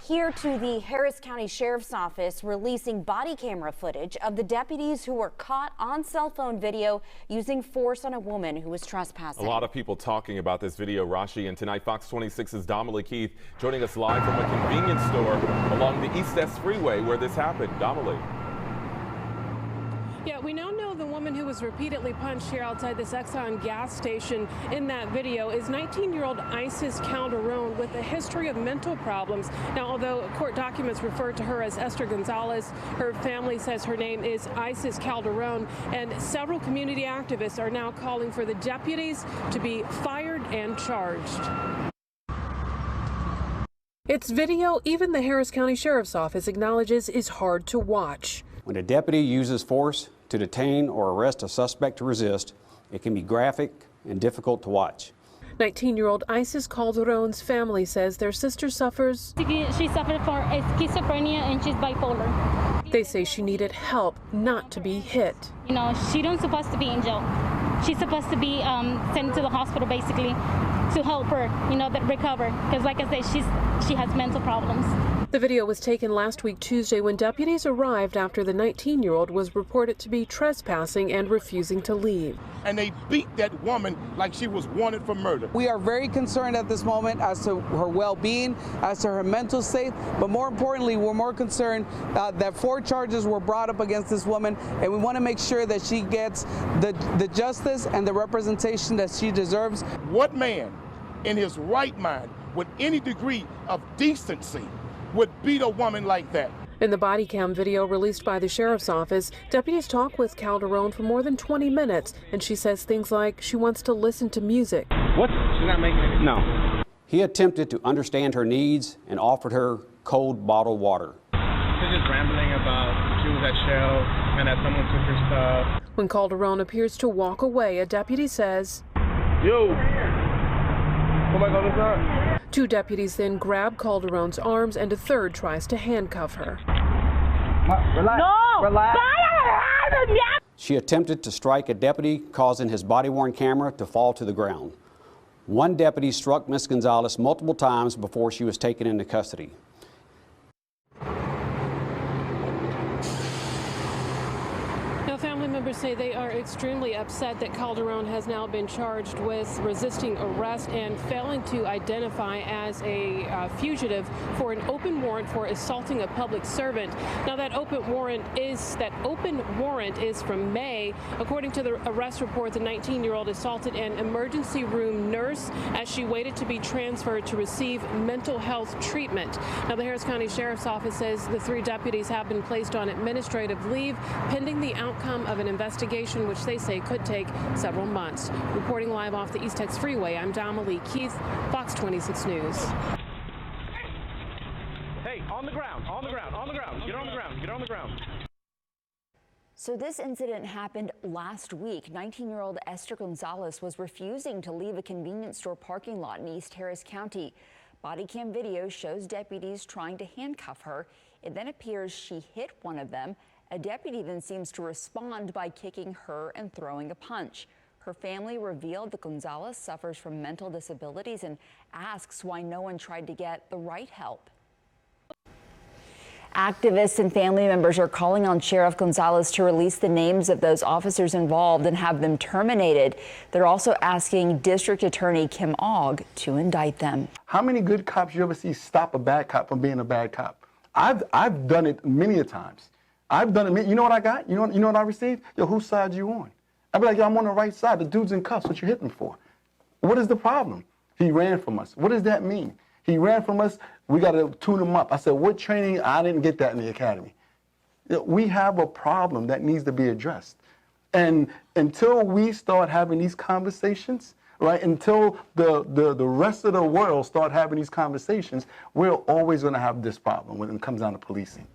Here to the Harris County Sheriff's Office releasing body camera footage of the deputies who were caught on cell phone video using force on a woman who was trespassing. A lot of people talking about this video, Rashi, and tonight Fox 26's Domily Keith joining us live from a convenience store along the East S Freeway where this happened. Domily. Yeah, we now know the woman who was repeatedly punched here outside this Exxon gas station in that video is 19-year-old Isis Calderon with a history of mental problems. Now, although court documents refer to her as Ester Gonzalez, her family says her name is Isis Calderon, and several community activists are now calling for the deputies to be fired and charged. It's video even the Harris County Sheriff's Office acknowledges is hard to watch. When a deputy uses force to detain or arrest a suspect to resist, it can be graphic and difficult to watch. 19-year-old Isis Calderon's family says their sister suffers. She suffered from schizophrenia and she's bipolar. They say she needed help not to be hit. You know, she don't supposed to be in jail. She's supposed to be sent to the hospital basically to help her, recover. Because like I said, she has mental problems. The video was taken last week Tuesday when deputies arrived after the 19-year-old was reported to be trespassing and refusing to leave. And they beat that woman like she was wanted for murder. We are very concerned at this moment as to her well-being, as to her mental state, but more importantly, we're more concerned that 4 charges were brought up against this woman, and we want to make sure that she gets the justice and the representation that she deserves. What man in his right mind with any degree of decency would beat a woman like that? In the body cam video released by the sheriff's office, deputies talk with Calderon for more than 20 minutes, and she says things like she wants to listen to music. What? She's not making it? No. He attempted to understand her needs and offered her cold bottled water. She's just rambling about she was at Shell and that someone took her stuff. When Calderon appears to walk away, a deputy says, "Yo, come back on this side." 2 deputies then grab Calderon's arms and a third tries to handcuff her. Relax. No! Relax. She attempted to strike a deputy, causing his body-worn camera to fall to the ground. One deputy struck Ms. Gonzalez multiple times before she was taken into custody. Family members say they are extremely upset that Calderon has now been charged with resisting arrest and failing to identify as a fugitive for an open warrant for assaulting a public servant. Now that open warrant is from May. According to the arrest report, the 19-year-old assaulted an emergency room nurse as she waited to be transferred to receive mental health treatment. Now the Harris County Sheriff's Office says the 3 deputies have been placed on administrative leave pending the outcome of an investigation which they say could take several months. Reporting live off the East X Freeway, I'm Domily Keith, Fox 26 News. Hey, on the ground, on the ground, on the ground. Get on the ground, get on the ground. So this incident happened last week. 19-year-old Ester Gonzalez was refusing to leave a convenience store parking lot in East Harris County. Body cam video shows deputies trying to handcuff her. It then appears she hit one of them. A deputy then seems to respond by kicking her and throwing a punch. Her family revealed that Gonzalez suffers from mental disabilities and asks why no one tried to get the right help. Activists and family members are calling on Sheriff Gonzalez to release the names of those officers involved and have them terminated. They're also asking District Attorney Kim Ogg to indict them. How many good cops you ever see stop a bad cop from being a bad cop? I've done it many a times. I've done it. You know what I got? You know what I received? Yo, whose side you on? I'd be like, yo, I'm on the right side. The dude's in cuffs. What you hitting for? What is the problem? He ran from us. What does that mean? He ran from us. We got to tune him up. I said, what training? I didn't get that in the academy. We have a problem that needs to be addressed. And until we start having these conversations, right, until the rest of the world start having these conversations, we're always going to have this problem when it comes down to policing.